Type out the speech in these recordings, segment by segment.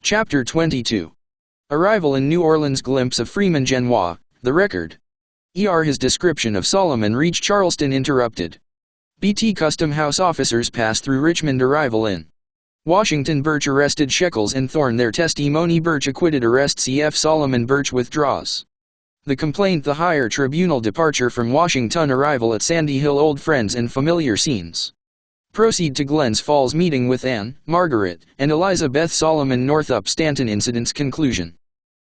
Chapter 22. Arrival in New Orleans. Glimpse of Freeman Genois, the record. His description of Solomon reached Charleston interrupted. BT Custom House officers pass through Richmond. Arrival in Washington. Birch arrested. Shekels and Thorne their testimony. Birch acquitted. Arrest CF Solomon. Birch withdraws the complaint. The higher tribunal. Departure from Washington. Arrival at Sandy Hill. Old friends and familiar scenes. Proceed to Glens Falls. Meeting with Anne, Margaret, and Elizabeth Solomon. Northup Stanton incidents. Conclusion.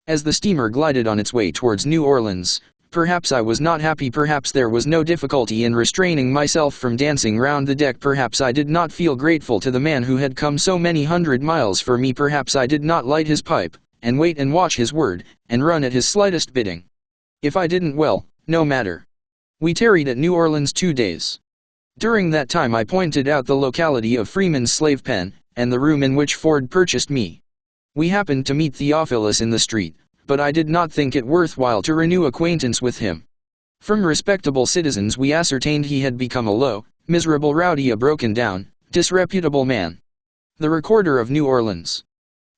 As the steamer glided on its way towards New Orleans, perhaps I was not happy. Perhaps there was no difficulty in restraining myself from dancing round the deck. Perhaps I did not feel grateful to the man who had come so many 100 miles for me. Perhaps I did not light his pipe, and wait and watch his word, and run at his slightest bidding. If I didn't, well, no matter. We tarried at New Orleans 2 days. During that time I pointed out the locality of Freeman's slave pen, and the room in which Ford purchased me. We happened to meet Theophilus in the street, but I did not think it worthwhile to renew acquaintance with him. From respectable citizens we ascertained he had become a low, miserable rowdy, a broken down, disreputable man. The Recorder of New Orleans.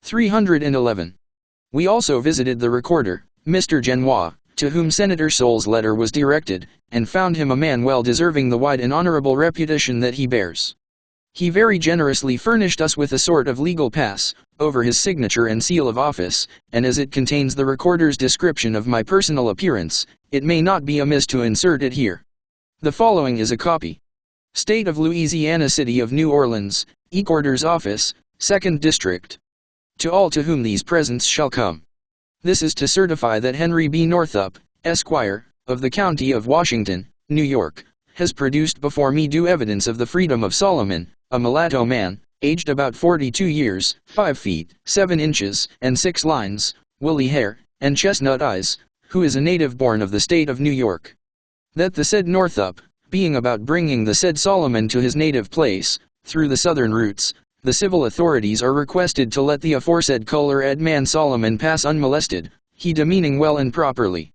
311. We also visited the Recorder, Mr. Genois, to whom Senator Soul's letter was directed, and found him a man well deserving the wide and honorable reputation that he bears. He very generously furnished us with a sort of legal pass, over his signature and seal of office, and as it contains the Recorder's description of my personal appearance, it may not be amiss to insert it here. The following is a copy. State of Louisiana, City of New Orleans, Recorder's Office, 2nd District. To all to whom these presents shall come. This is to certify that Henry B. Northup, Esquire, of the County of Washington, New York, has produced before me due evidence of the freedom of Solomon, a mulatto man, aged about 42 years, 5 feet, 7 inches, and 6 lines, woolly hair, and chestnut eyes, who is a native born of the state of New York. That the said Northup, being about bringing the said Solomon to his native place, through the southern routes, the civil authorities are requested to let the aforesaid colored man Solomon pass unmolested, he demeaning well and properly.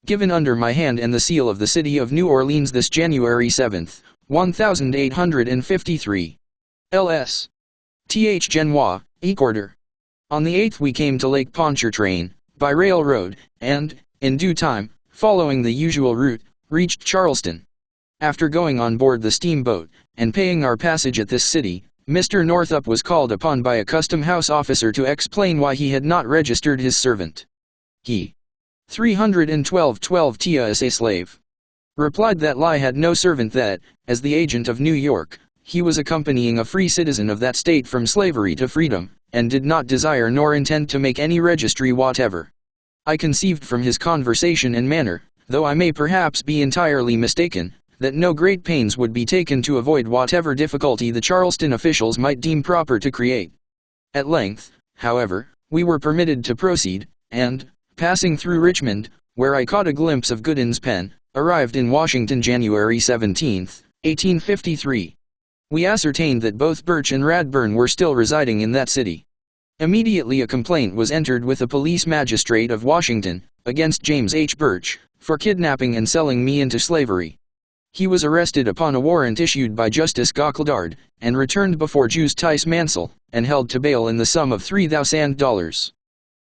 Given under my hand and the seal of the City of New Orleans this January 7th, 1853. L.S. Th. Genois, Recorder. On the 8th we came to Lake Pontchartrain, by railroad, and, in due time, following the usual route, reached Charleston. After going on board the steamboat, and paying our passage at this city, Mr. Northup was called upon by a custom house officer to explain why he had not registered his servant. He 312 Tia as a slave. Replied that lie had no servant, that, as the agent of New York, he was accompanying a free citizen of that state from slavery to freedom, and did not desire nor intend to make any registry whatever. I conceived from his conversation and manner, though I may perhaps be entirely mistaken, that no great pains would be taken to avoid whatever difficulty the Charleston officials might deem proper to create. At length, however, we were permitted to proceed, and, passing through Richmond, where I caught a glimpse of Goodin's pen, arrived in Washington January 17, 1853. We ascertained that both Birch and Radburn were still residing in that city. Immediately a complaint was entered with a police magistrate of Washington, against James H. Birch, for kidnapping and selling me into slavery. He was arrested upon a warrant issued by Justice Gauchildard, and returned before Justice Mansell, and held to bail in the sum of $3,000.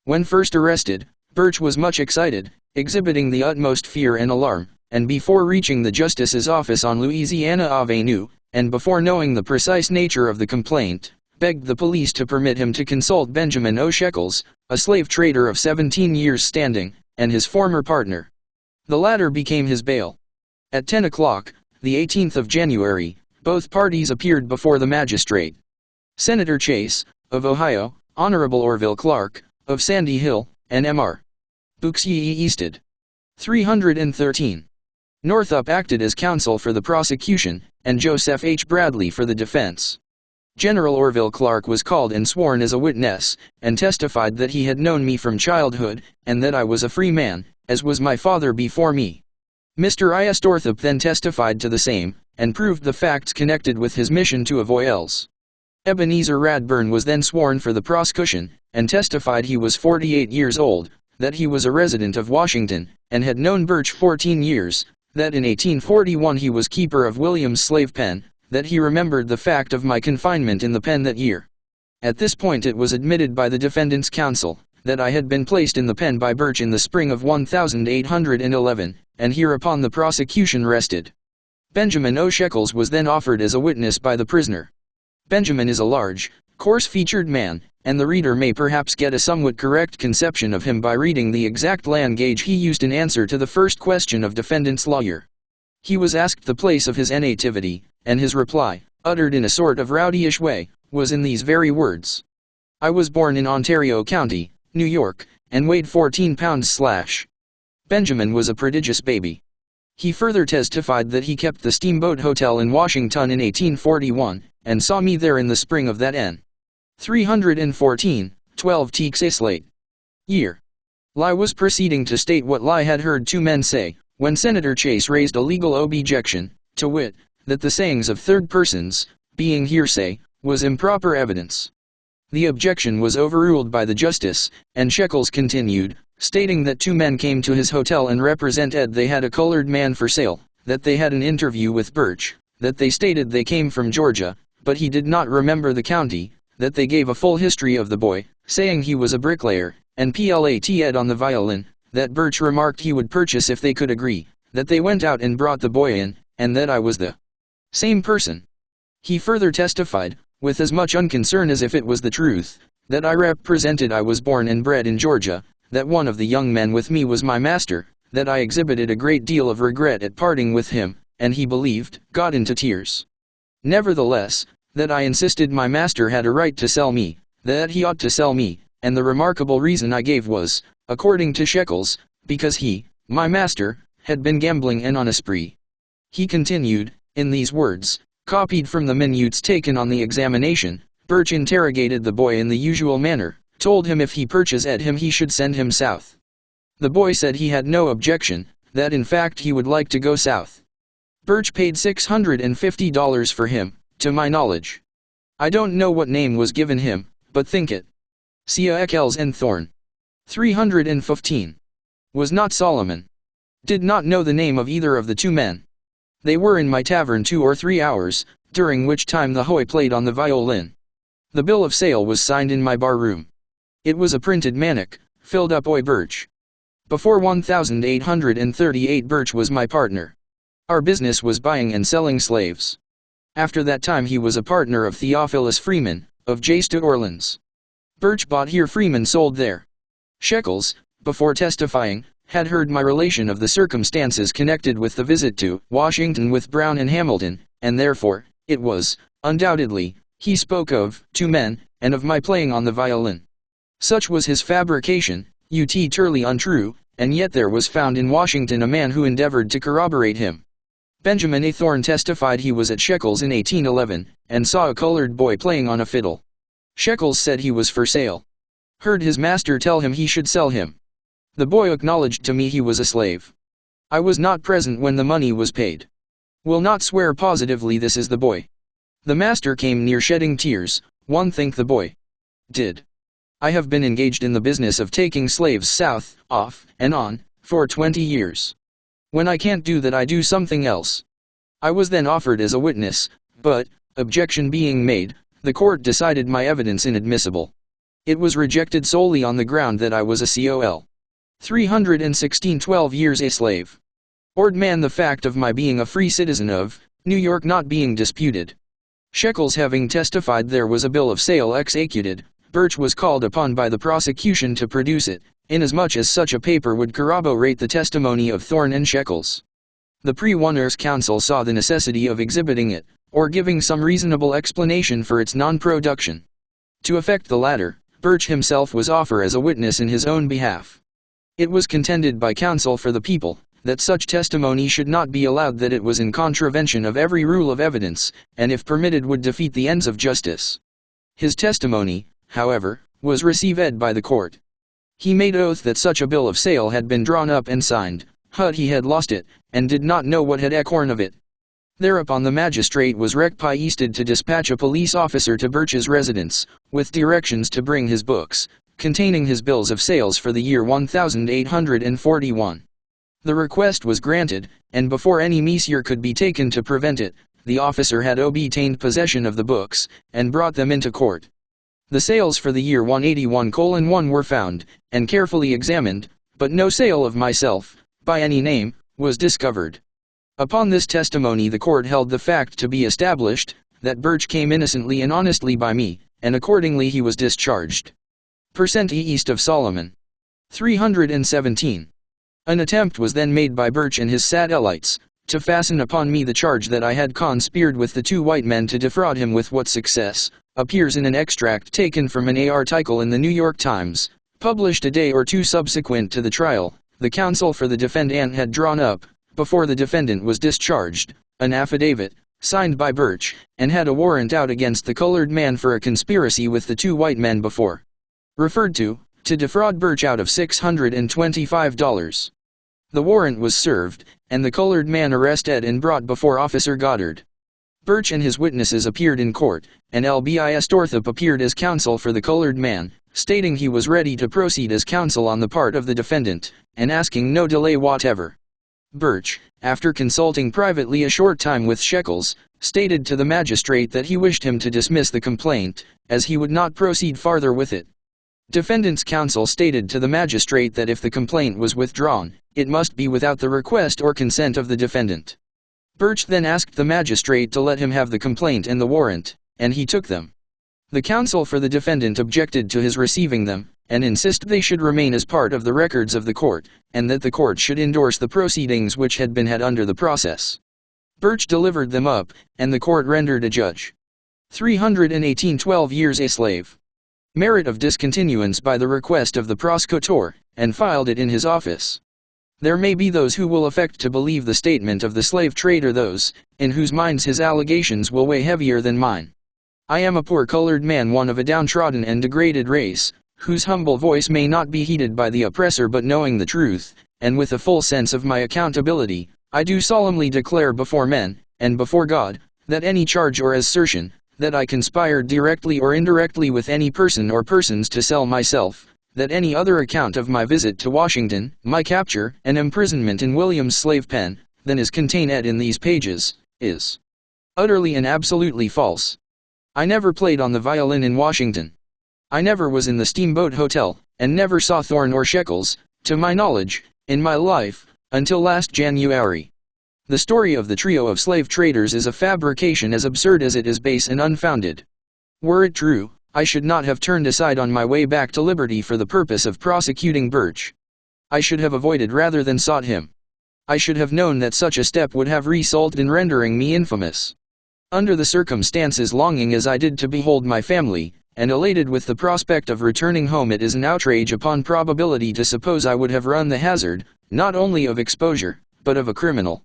When first arrested, Birch was much excited, exhibiting the utmost fear and alarm, and before reaching the justice's office on Louisiana Avenue, and before knowing the precise nature of the complaint, begged the police to permit him to consult Benjamin O. Shekels, a slave trader of 17 years standing, and his former partner. The latter became his bail. At 10 o'clock, the 18th of January, both parties appeared before the magistrate. Senator Chase, of Ohio, Honorable Orville Clark, of Sandy Hill, and M.R. Bouxier Easted. 313. Northup acted as counsel for the prosecution, and Joseph H. Bradley for the defense. General Orville Clark was called and sworn as a witness, and testified that he had known me from childhood, and that I was a free man, as was my father before me. Mr. I.S. Northup then testified to the same, and proved the facts connected with his mission to Avoyelles. Ebenezer Radburn was then sworn for the prosecution, and testified he was 48 years old, that he was a resident of Washington, and had known Birch 14 years, that in 1841 he was keeper of William's slave pen, that he remembered the fact of my confinement in the pen that year. At this point it was admitted by the defendant's counsel that I had been placed in the pen by Birch in the spring of 1811, and hereupon the prosecution rested. Benjamin O. Shekels was then offered as a witness by the prisoner. Benjamin is a large, coarse-featured man, and the reader may perhaps get a somewhat correct conception of him by reading the exact language he used in answer to the first question of defendant's lawyer. He was asked the place of his nativity, and his reply, uttered in a sort of rowdyish way, was in these very words. "I was born in Ontario County, New York, and weighed 14 pounds /." Benjamin was a prodigious baby. He further testified that he kept the Steamboat Hotel in Washington in 1841, and saw me there in the spring of that N. 314, 12 Tixaslate year. Lie was proceeding to state what Lie had heard two men say, when Senator Chase raised a legal objection, to wit, that the sayings of third persons, being hearsay, was improper evidence. The objection was overruled by the justice, and Shekels continued, stating that two men came to his hotel and represented they had a colored man for sale, that they had an interview with Birch, that they stated they came from Georgia, but he did not remember the county, that they gave a full history of the boy, saying he was a bricklayer, and played on the violin, that Birch remarked he would purchase if they could agree, that they went out and brought the boy in, and that I was the same person. He further testified, with as much unconcern as if it was the truth, that I represented I was born and bred in Georgia, that one of the young men with me was my master, that I exhibited a great deal of regret at parting with him, and he believed, got into tears. Nevertheless, that I insisted my master had a right to sell me, that he ought to sell me, and the remarkable reason I gave was, according to Shekels, because he, my master, had been gambling and on a spree. He continued, in these words, copied from the minutes taken on the examination. Birch interrogated the boy in the usual manner, told him if he purchased him he should send him south. The boy said he had no objection, that in fact he would like to go south. Birch paid $650 for him, to my knowledge. I don't know what name was given him, but think it. Sia Eccles and Thorne. 315. Was not Solomon. Did not know the name of either of the two men. They were in my tavern 2 or 3 hours, during which time the hoy played on the violin. The bill of sale was signed in my bar room. It was a printed manic, filled up Oy Birch. Before 1838 Birch was my partner. Our business was buying and selling slaves. After that time he was a partner of Theophilus Freeman, of Jaysta Orleans. Birch bought here, Freeman sold there. Shekels, before testifying, had heard my relation of the circumstances connected with the visit to Washington with Brown and Hamilton, and therefore, it was, undoubtedly, he spoke of 2 men, and of my playing on the violin. Such was his fabrication, utterly untrue, and yet there was found in Washington a man who endeavored to corroborate him. Benjamin A. Thorne testified he was at Shekels in 1811, and saw a colored boy playing on a fiddle. Shekels said he was for sale. Heard his master tell him he should sell him. The boy acknowledged to me he was a slave. I was not present when the money was paid. Will not swear positively this is the boy. The master came near shedding tears, one think the boy did. I have been engaged in the business of taking slaves south, off, and on, for 20 years. When I can't do that I do something else. I was then offered as a witness, but, objection being made, the court decided my evidence inadmissible. It was rejected solely on the ground that I was a col. 316 12 years a slave. Ord man the fact of my being a free citizen of New York not being disputed. Shekels having testified there was a bill of sale executed, Birch was called upon by the prosecution to produce it, inasmuch as such a paper would corroborate the testimony of Thorne and Shekels. The pre-Warner's counsel saw the necessity of exhibiting it, or giving some reasonable explanation for its non-production. To effect the latter, Birch himself was offered as a witness in his own behalf. It was contended by counsel for the people, that such testimony should not be allowed, that it was in contravention of every rule of evidence, and if permitted would defeat the ends of justice. His testimony, however, was received by the court. He made oath that such a bill of sale had been drawn up and signed, but he had lost it, and did not know what had occurred of it. Thereupon the magistrate was requested to dispatch a police officer to Birch's residence, with directions to bring his books, containing his bills of sales for the year 1841. The request was granted, and before any measure could be taken to prevent it, the officer had obtained possession of the books, and brought them into court. The sales for the year 181:1 were found, and carefully examined, but no sale of myself, by any name, was discovered. Upon this testimony the court held the fact to be established, that Birch came innocently and honestly by me, and accordingly he was discharged. Percent east of Solomon. 317. An attempt was then made by Birch and his satellites, to fasten upon me the charge that I had conspired with the two white men to defraud him. With what success, appears in an extract taken from an article in the New York Times, published a day or two subsequent to the trial. The counsel for the defendant had drawn up, before the defendant was discharged, an affidavit, signed by Birch, and had a warrant out against the colored man for a conspiracy with the two white men before referred to defraud Birch out of $625. The warrant was served, and the colored man arrested and brought before Officer Goddard. Birch and his witnesses appeared in court, and LBIS Northup appeared as counsel for the colored man, stating he was ready to proceed as counsel on the part of the defendant, and asking no delay whatever. Birch, after consulting privately a short time with Shekels, stated to the magistrate that he wished him to dismiss the complaint, as he would not proceed farther with it. Defendant's counsel stated to the magistrate that if the complaint was withdrawn, it must be without the request or consent of the defendant. Birch then asked the magistrate to let him have the complaint and the warrant, and he took them. The counsel for the defendant objected to his receiving them, and insisted they should remain as part of the records of the court, and that the court should endorse the proceedings which had been had under the process. Birch delivered them up, and the court rendered a judge 318 12 years a slave. Merit of discontinuance by the request of the prosecutor, and filed it in his office. There may be those who will affect to believe the statement of the slave trader, those in whose minds his allegations will weigh heavier than mine. I am a poor colored man, one of a downtrodden and degraded race, whose humble voice may not be heeded by the oppressor, but knowing the truth, and with a full sense of my accountability, I do solemnly declare before men, and before God, that any charge or assertion, that I conspired directly or indirectly with any person or persons to sell myself, that any other account of my visit to Washington, my capture and imprisonment in William's slave pen, than is contained in these pages, is utterly and absolutely false. I never played on the violin in Washington. I never was in the Steamboat Hotel, and never saw Thorne or Shekels, to my knowledge, in my life, until last January. The story of the trio of slave traders is a fabrication as absurd as it is base and unfounded. Were it true, I should not have turned aside on my way back to liberty for the purpose of prosecuting Birch. I should have avoided rather than sought him. I should have known that such a step would have resulted in rendering me infamous. Under the circumstances, longing as I did to behold my family, and elated with the prospect of returning home, it is an outrage upon probability to suppose I would have run the hazard, not only of exposure, but of a criminal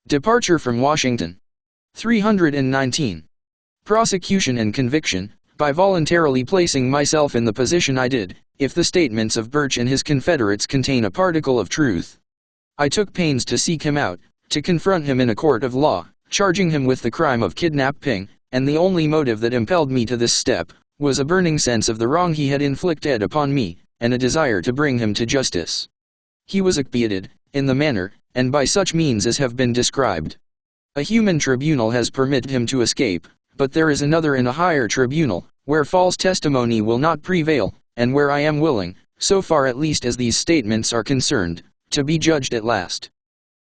departure from Washington. 319. Prosecution and conviction, by voluntarily placing myself in the position I did, if the statements of Birch and his confederates contain a particle of truth. I took pains to seek him out, to confront him in a court of law, charging him with the crime of kidnapping, and the only motive that impelled me to this step, was a burning sense of the wrong he had inflicted upon me, and a desire to bring him to justice. He was expiated, in the manner, and by such means as have been described. A human tribunal has permitted him to escape, but there is another and a higher tribunal, where false testimony will not prevail, and where I am willing, so far at least as these statements are concerned, to be judged at last.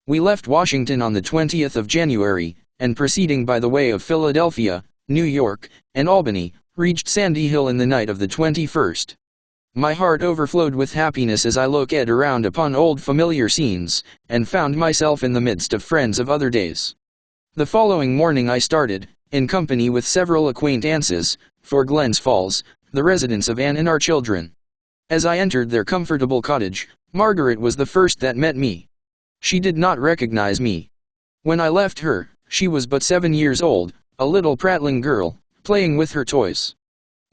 We left Washington on the 20th of January, and proceeding by the way of Philadelphia, New York, and Albany, reached Sandy Hill in the night of the 21st. My heart overflowed with happiness as I looked around upon old familiar scenes, and found myself in the midst of friends of other days. The following morning I started, in company with several acquaintances, for Glens Falls, the residence of Anne and our children. As I entered their comfortable cottage, Margaret was the first that met me. She did not recognize me. When I left her, she was but 7 years old, a little prattling girl, playing with her toys.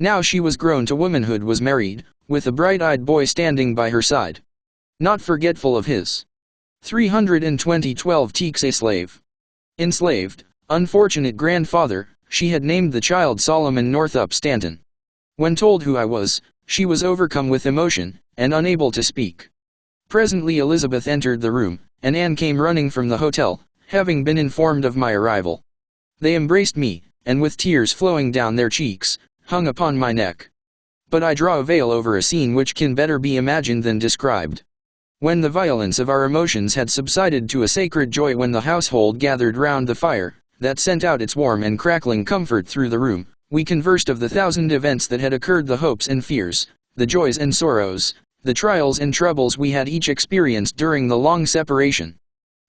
Now she was grown to womanhood, was married, with a bright-eyed boy standing by her side, not forgetful of his 320 teeks a slave. Enslaved, unfortunate grandfather, she had named the child Solomon Northup Stanton. When told who I was, she was overcome with emotion, and unable to speak. Presently Elizabeth entered the room, and Anne came running from the hotel, having been informed of my arrival. They embraced me, and with tears flowing down their cheeks, hung upon my neck. But I draw a veil over a scene which can better be imagined than described. When the violence of our emotions had subsided to a sacred joy, when the household gathered round the fire, that sent out its warm and crackling comfort through the room, we conversed of the thousand events that had occurred, the hopes and fears, the joys and sorrows, the trials and troubles we had each experienced during the long separation.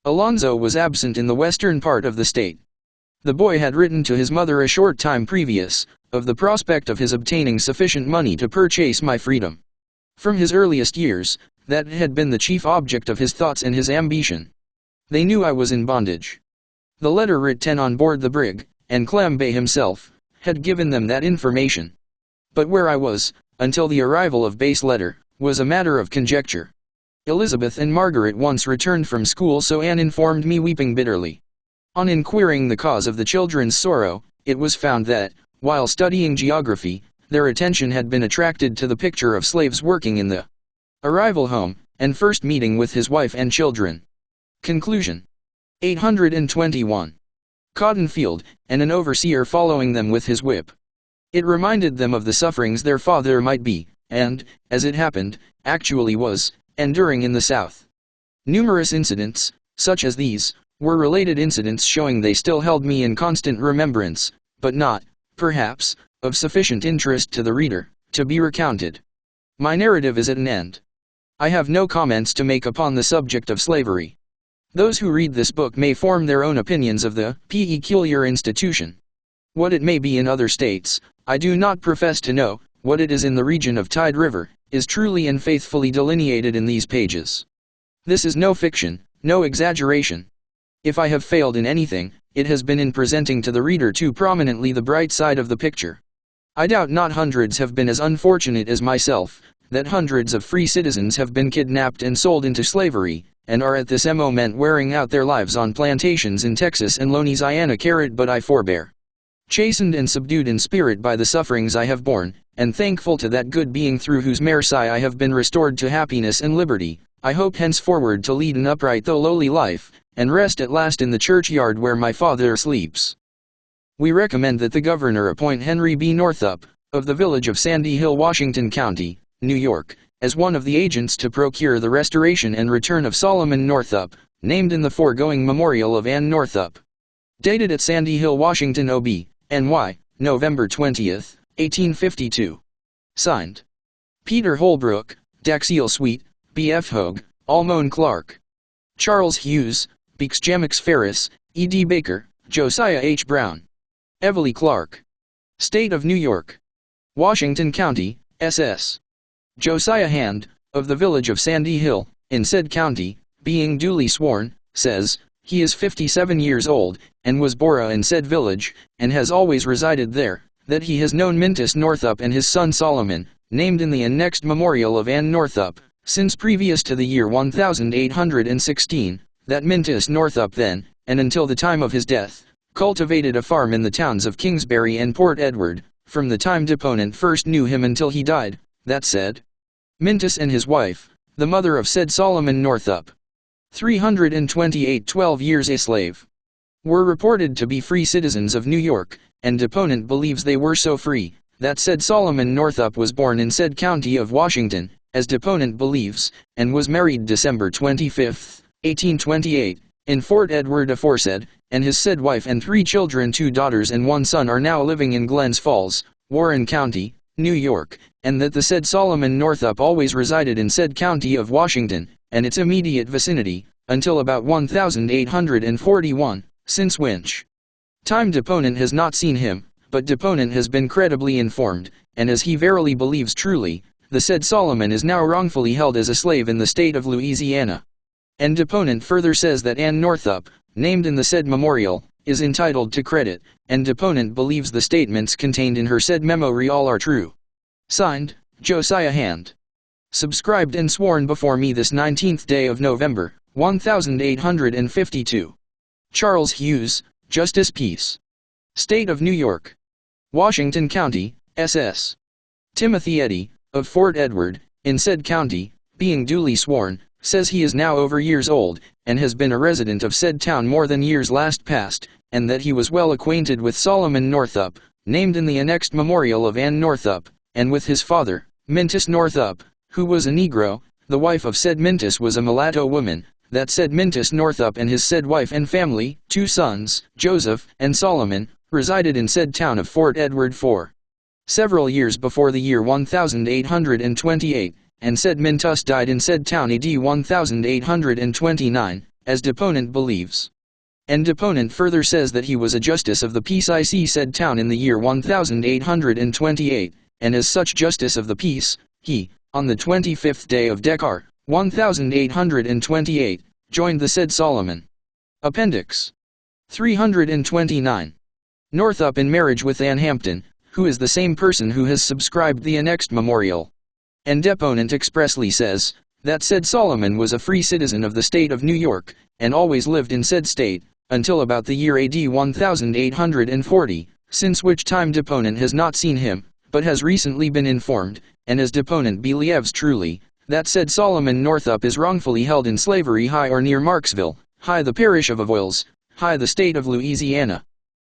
Alonzo was absent in the western part of the state. The boy had written to his mother a short time previous, of the prospect of his obtaining sufficient money to purchase my freedom. From his earliest years, that had been the chief object of his thoughts and his ambition. They knew I was in bondage. The letter written on board the brig, and Clem Bay himself, had given them that information. But where I was, until the arrival of Bay's letter, was a matter of conjecture. Elizabeth and Margaret once returned from school, so Anne informed me, weeping bitterly. On inquiring the cause of the children's sorrow, it was found that, while studying geography, their attention had been attracted to the picture of slaves working in the arrival home, and first meeting with his wife and children. Conclusion. 821. Cotton field, and an overseer following them with his whip. It reminded them of the sufferings their father might be, and, as it happened, actually was, enduring in the South. Numerous incidents, such as these, were related incidents showing they still held me in constant remembrance, but not, perhaps, of sufficient interest to the reader, to be recounted. My narrative is at an end. I have no comments to make upon the subject of slavery. Those who read this book may form their own opinions of the peculiar institution. What it may be in other states, I do not profess to know. What it is in the region of Tide River, is truly and faithfully delineated in these pages. This is no fiction, no exaggeration. If I have failed in anything, it has been in presenting to the reader too prominently the bright side of the picture. I doubt not hundreds have been as unfortunate as myself, that hundreds of free citizens have been kidnapped and sold into slavery, and are at this moment wearing out their lives on plantations in Texas and Louisiana. But I forbear. Chastened and subdued in spirit by the sufferings I have borne, and thankful to that good being through whose mercy I have been restored to happiness and liberty, I hope henceforward to lead an upright though lowly life, and rest at last in the churchyard where my father sleeps. We recommend that the governor appoint Henry B. Northup, of the village of Sandy Hill, Washington County, New York, as one of the agents to procure the restoration and return of Solomon Northup, named in the foregoing memorial of Anne Northup. Dated at Sandy Hill, Washington, O.B., N.Y., November 20th, 1852. Signed. Peter Holbrook, Daxiel Sweet, B.F. Hogue, Almone Clark. Charles Hughes, Beeks Jemmix Ferris, E.D. Baker, Josiah H. Brown. Everly Clark. State of New York. Washington County, S.S. Josiah Hand, of the village of Sandy Hill, in said county, being duly sworn, says, he is 57 years old, and was born in said village, and has always resided there, that he has known Mintus Northup and his son Solomon, named in the annexed memorial of Anne Northup, since previous to the year 1816, that Mintus Northup then, and until the time of his death, cultivated a farm in the towns of Kingsbury and Port Edward, from the time deponent first knew him until he died, that said Mintus and his wife, the mother of said Solomon Northup, 328 12 years a slave, were reported to be free citizens of New York, and deponent believes they were so free, that said Solomon Northup was born in said county of Washington, as deponent believes, and was married December 25, 1828, in Fort Edward aforesaid, and his said wife and 3 children, 2 daughters and 1 son are now living in Glens Falls, Warren County, New York, and that the said Solomon Northup always resided in said county of Washington, and its immediate vicinity, until about 1841, since which time deponent has not seen him, but deponent has been credibly informed, and as he verily believes truly, the said Solomon is now wrongfully held as a slave in the state of Louisiana. And deponent further says that Anne Northup, named in the said memorial, is entitled to credit, and deponent believes the statements contained in her said memorial are true. Signed, Josiah Hand. Subscribed and sworn before me this 19th day of November, 1852. Charles Hughes, Justice Peace. State of New York. Washington County, S.S. Timothy Eddy, of Fort Edward, in said county, being duly sworn, says he is now over years old, and has been a resident of said town more than years last past, and that he was well acquainted with Solomon Northup, named in the annexed memorial of Anne Northup, and with his father, Mintus Northup, who was a Negro. The wife of said Mintus was a mulatto woman. That said Mintus Northup and his said wife and family, 2 sons, Joseph and Solomon, resided in said town of Fort Edward for several years before the year 1828, and said Mintus died in said town AD 1829, as deponent believes. And deponent further says that he was a justice of the peace in said town in the year 1828, and as such justice of the peace, he, on the 25th day of Dekar, 1828, joined the said Solomon. Appendix 329. Northup in marriage with Ann Hampton, who is the same person who has subscribed the annexed memorial. And deponent expressly says, that said Solomon was a free citizen of the state of New York, and always lived in said state, until about the year AD 1840, since which time deponent has not seen him, but has recently been informed, and as deponent believes truly, that said Solomon Northup is wrongfully held in slavery high or near Marksville, high the parish of Avoyelles, high the state of Louisiana.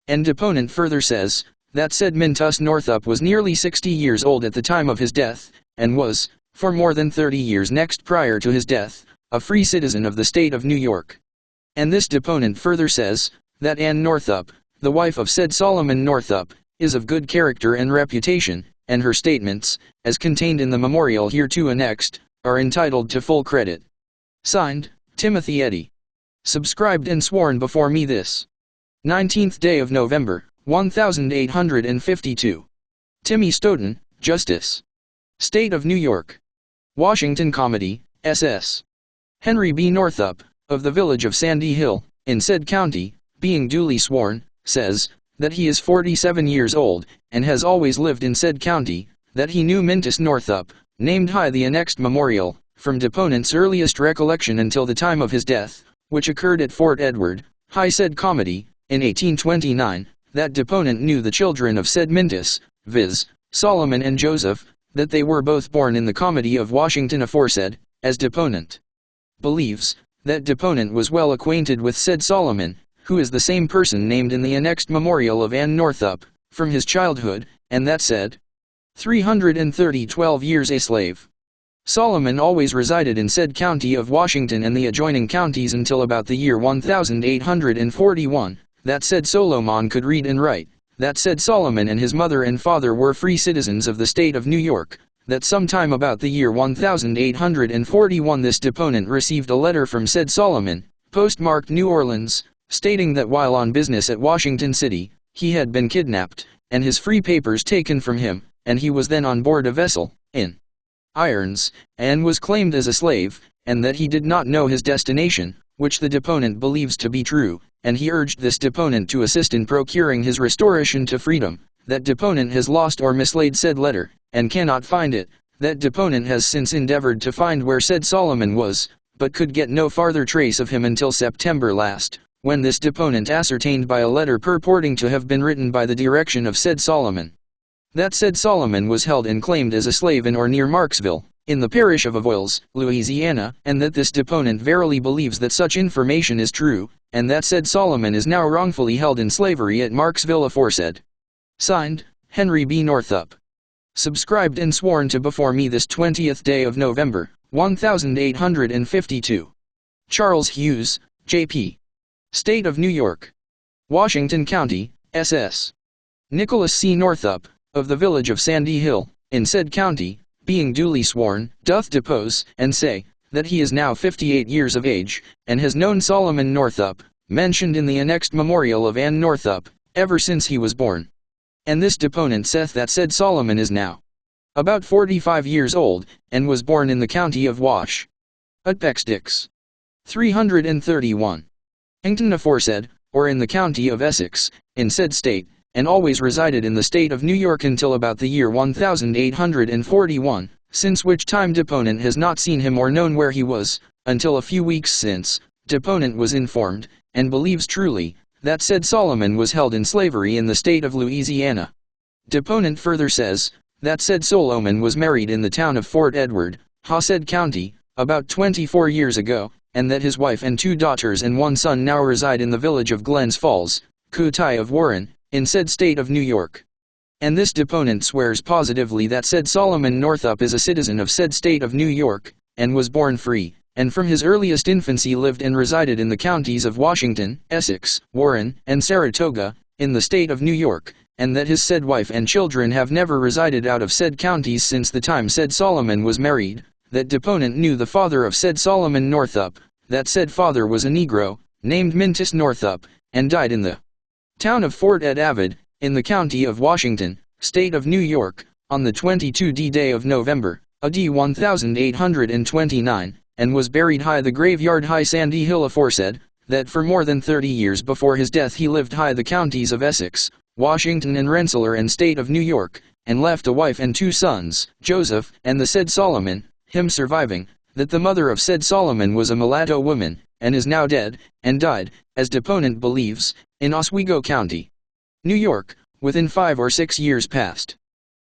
And deponent further says, that said Mintus Northup was nearly 60 years old at the time of his death, and was, for more than 30 years next prior to his death, a free citizen of the state of New York. And this deponent further says, that Ann Northup, the wife of said Solomon Northup, is of good character and reputation, and her statements, as contained in the memorial hereto annexed, are entitled to full credit. Signed, Timothy Eddy. Subscribed and sworn before me this 19th day of November, 1852. Timmy Stoughton, Justice. State of New York. Washington Comedy, SS. Henry B. Northup, of the village of Sandy Hill, in said county, being duly sworn, says, that he is 47 years old, and has always lived in said county, that he knew Mintus Northup, named high the annexed memorial, from deponent's earliest recollection until the time of his death, which occurred at Fort Edward, high said comedy, in 1829, that deponent knew the children of said Mintus, viz., Solomon and Joseph, that they were both born in the comedy of Washington aforesaid, as deponent believes, that deponent was well acquainted with said Solomon, who is the same person named in the annexed memorial of Ann Northup, from his childhood, and that said 12 years a slave. Solomon always resided in said county of Washington and the adjoining counties until about the year 1841, that said Solomon could read and write, that said Solomon and his mother and father were free citizens of the state of New York, that sometime about the year 1841 this deponent received a letter from said Solomon, postmarked New Orleans, stating that while on business at Washington City, he had been kidnapped, and his free papers taken from him, and he was then on board a vessel, in irons, and was claimed as a slave, and that he did not know his destination, which the deponent believes to be true, and he urged this deponent to assist in procuring his restoration to freedom. That deponent has lost or mislaid said letter, and cannot find it. That deponent has since endeavored to find where said Solomon was, but could get no farther trace of him until September last, when this deponent ascertained by a letter purporting to have been written by the direction of said Solomon, that said Solomon was held and claimed as a slave in or near Marksville, in the parish of Avoyelles, Louisiana, and that this deponent verily believes that such information is true, and that said Solomon is now wrongfully held in slavery at Marksville aforesaid. Signed, Henry B. Northup. Subscribed and sworn to before me this 20th day of November, 1852. Charles Hughes, J.P. State of New York. Washington County, SS. Nicholas C. Northup, of the village of Sandy Hill, in said county, being duly sworn, doth depose, and say, that he is now 58 years of age, and has known Solomon Northup, mentioned in the annexed memorial of Ann Northup, ever since he was born. And this deponent saith that said Solomon is now about 45 years old, and was born in the county of Wash. Appendix 331. Hington aforesaid, or in the county of Essex, in said state, and always resided in the state of New York until about the year 1841, since which time deponent has not seen him or known where he was, until a few weeks since. Deponent was informed, and believes truly, that said Solomon was held in slavery in the state of Louisiana. Deponent further says, that said Solomon was married in the town of Fort Edward, said county, about 24 years ago, and that his wife and 2 daughters and 1 son now reside in the village of Glens Falls, County of Warren, in said state of New York. And this deponent swears positively that said Solomon Northup is a citizen of said state of New York, and was born free, and from his earliest infancy lived and resided in the counties of Washington, Essex, Warren, and Saratoga, in the state of New York, and that his said wife and children have never resided out of said counties since the time said Solomon was married. That deponent knew the father of said Solomon Northup, that said father was a Negro, named Mintus Northup, and died in the town of Fort Ed Avid, in the county of Washington, state of New York, on the 22d day of November, AD 1829, and was buried high the graveyard high Sandy Hill aforesaid, that for more than 30 years before his death he lived high the counties of Essex, Washington and Rensselaer and state of New York, and left a wife and 2 sons, Joseph, and the said Solomon, him surviving, that the mother of said Solomon was a mulatto woman, and is now dead, and died, as deponent believes, in Oswego County, New York, within 5 or 6 years past.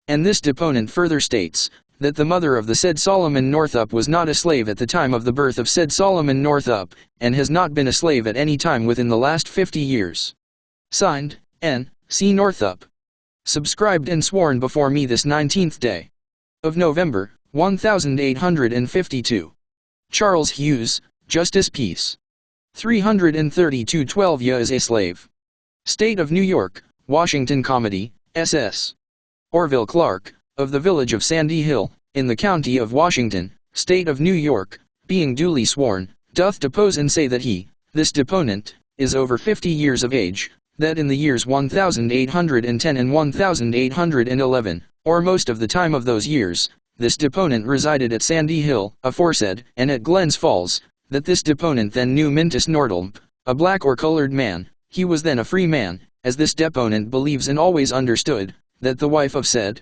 And this deponent further states, that the mother of the said Solomon Northup was not a slave at the time of the birth of said Solomon Northup, and has not been a slave at any time within the last 50 years. Signed, N. C. Northup. Subscribed and sworn before me this 19th day of November, 1852. Charles Hughes, Justice Peace. 332 12 years a slave. State of New York, Washington Comedy, SS. Orville Clark, of the village of Sandy Hill, in the county of Washington, state of New York, being duly sworn, doth depose and say that he, this deponent, is over 50 years of age, that in the years 1810 and 1811, or most of the time of those years, this deponent resided at Sandy Hill, aforesaid, and at Glens Falls, that this deponent then knew Mintus Northup, a black or colored man, he was then a free man, as this deponent believes and always understood, that the wife of said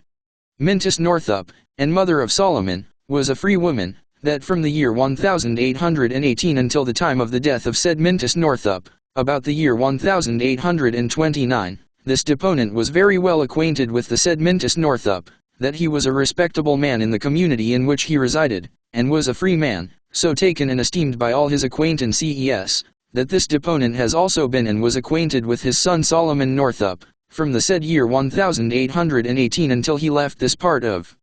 Mintus Northup, and mother of Solomon, was a free woman, that from the year 1818 until the time of the death of said Mintus Northup, about the year 1829, this deponent was very well acquainted with the said Mintus Northup, that he was a respectable man in the community in which he resided, and was a free man, so taken and esteemed by all his acquaintances, that this deponent has also been and was acquainted with his son Solomon Northup, from the said year 1818 until he left this part of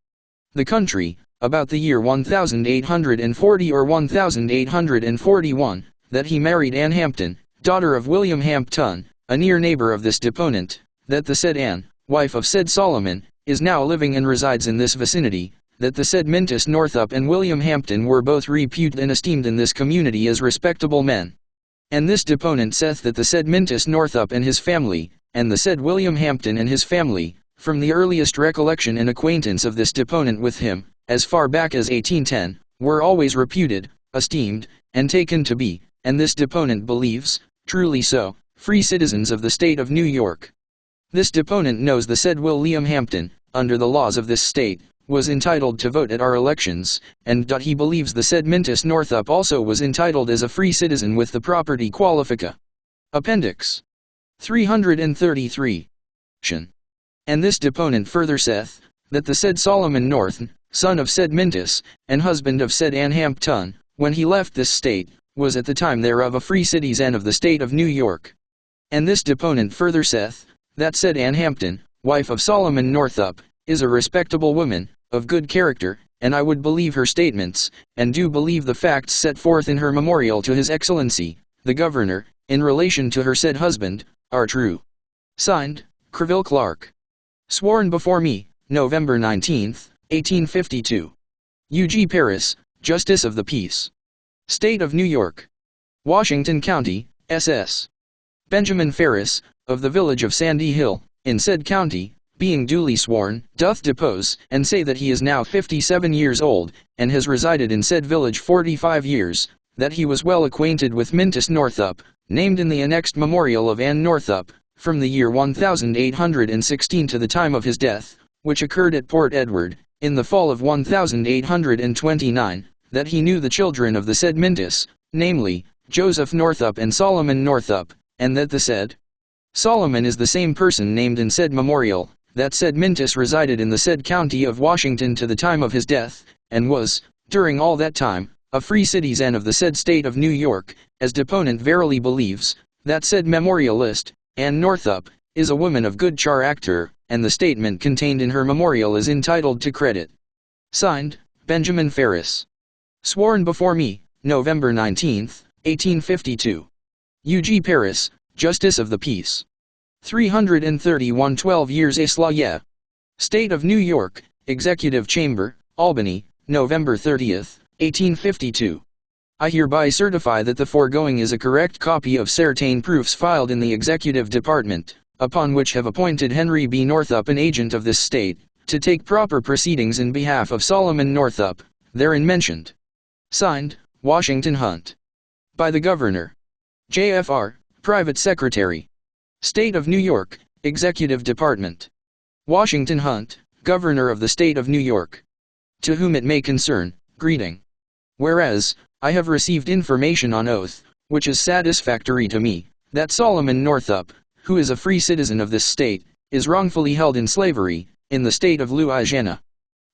the country, about the year 1840 or 1841, that he married Ann Hampton, daughter of William Hampton, a near neighbor of this deponent, that the said Ann, wife of said Solomon, is now living and resides in this vicinity, that the said Mintus Northup and William Hampton were both reputed and esteemed in this community as respectable men. And this deponent saith that the said Mintus Northup and his family, and the said William Hampton and his family, from the earliest recollection and acquaintance of this deponent with him, as far back as 1810, were always reputed, esteemed, and taken to be, and this deponent believes, truly so, free citizens of the state of New York. This deponent knows the said William Hampton, under the laws of this state, was entitled to vote at our elections, and he believes the said Mintus Northup also was entitled as a free citizen with the property qualifica. Appendix 333. And this deponent further saith, that the said Solomon North, son of said Mintus, and husband of said Ann Hampton, when he left this state, was at the time thereof a free citizen of the state of New York. And this deponent further saith, that said Ann Hampton, wife of Solomon Northup, is a respectable woman, of good character, and I would believe her statements, and do believe the facts set forth in her memorial to His Excellency, the Governor, in relation to her said husband, are true. Signed, Creville Clark. Sworn before me, November 19, 1852. U.G. Paris, Justice of the Peace. State of New York. Washington County, SS. Benjamin Ferris, of the village of Sandy Hill, in said county, being duly sworn, doth depose, and say that he is now 57 years old, and has resided in said village 45 years, that he was well acquainted with Mintus Northup, named in the annexed memorial of Ann Northup, from the year 1816 to the time of his death, which occurred at Port Edward, in the fall of 1829, that he knew the children of the said Mintus, namely, Joseph Northup and Solomon Northup, and that the said Solomon is the same person named in said memorial, that said Mintus resided in the said county of Washington to the time of his death, and was, during all that time, a free citizen of the said state of New York, as deponent verily believes, that said memorialist, Ann Northup, is a woman of good character, and the statement contained in her memorial is entitled to credit. Signed, Benjamin Ferris. Sworn before me, November 19, 1852. U.G. Paris, Justice of the Peace. 331 12 years Isla. State of New York, Executive Chamber, Albany, November 30, 1852. I hereby certify that the foregoing is a correct copy of certain proofs filed in the Executive Department, upon which have appointed Henry B. Northup an agent of this state, to take proper proceedings in behalf of Solomon Northup, therein mentioned. Signed, Washington Hunt. By the Governor. J.F.R., Private Secretary. State of New York, Executive Department. Washington Hunt, Governor of the State of New York. To whom it may concern, greeting. Whereas, I have received information on oath, which is satisfactory to me, that Solomon Northup, who is a free citizen of this state, is wrongfully held in slavery, in the state of Louisiana.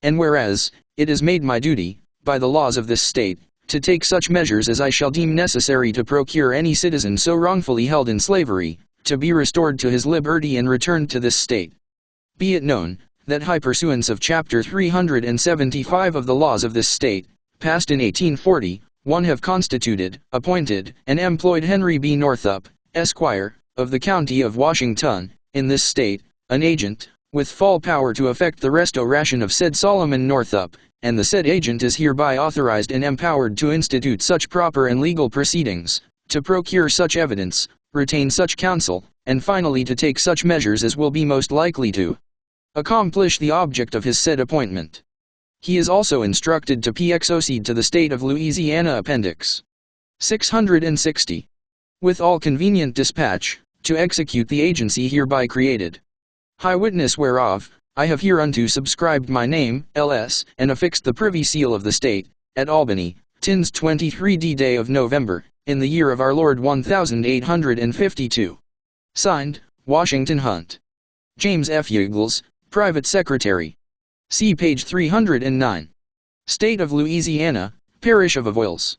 And whereas, it is made my duty, by the laws of this state, to take such measures as I shall deem necessary to procure any citizen so wrongfully held in slavery, to be restored to his liberty and returned to this state. Be it known, that high pursuance of Chapter 375 of the laws of this state, passed in 1840, one have constituted, appointed, and employed Henry B. Northup, Esquire, of the county of Washington, in this state, an agent, with full power to effect the restoration of said Solomon Northup, and the said agent is hereby authorized and empowered to institute such proper and legal proceedings, to procure such evidence, retain such counsel, and finally to take such measures as will be most likely to accomplish the object of his said appointment. He is also instructed to proceed to the state of Louisiana Appendix 660. With all convenient dispatch, to execute the agency hereby created. High witness whereof, I have hereunto subscribed my name, L.S., and affixed the privy seal of the state, at Albany, Tins 23d day of November, in the year of our Lord 1852. Signed, Washington Hunt. James F. Eagles, Private Secretary. See page 309. State of Louisiana, Parish of Avoyelles.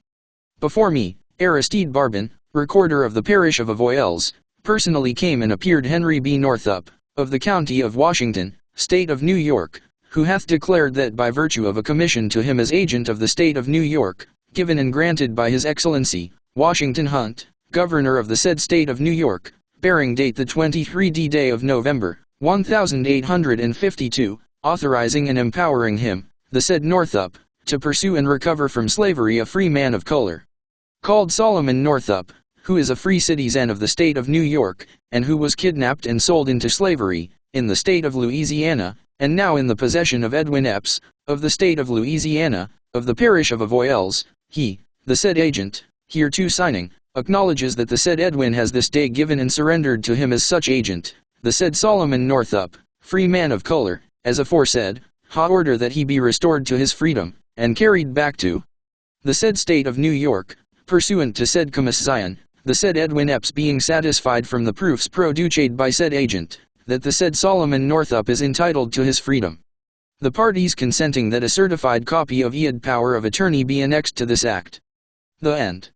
Before me, Aristide Barbin, Recorder of the Parish of Avoyelles, personally came and appeared Henry B. Northup, of the County of Washington, State of New York, who hath declared that by virtue of a commission to him as agent of the State of New York, given and granted by His Excellency, Washington Hunt, Governor of the said State of New York, bearing date the 23d day of November, 1852, authorizing and empowering him, the said Northup, to pursue and recover from slavery a free man of color, called Solomon Northup, who is a free citizen of the State of New York, and who was kidnapped and sold into slavery, in the State of Louisiana, and now in the possession of Edwin Epps, of the State of Louisiana, of the Parish of Avoyelles. He, the said agent, hereto signing, acknowledges that the said Edwin has this day given and surrendered to him as such agent, the said Solomon Northup, free man of color, as aforesaid, order that he be restored to his freedom, and carried back to the said State of New York, pursuant to said commission, the said Edwin Epps being satisfied from the proofs produced by said agent, that the said Solomon Northup is entitled to his freedom. The parties consenting that a certified copy of power of attorney be annexed to this act. The end.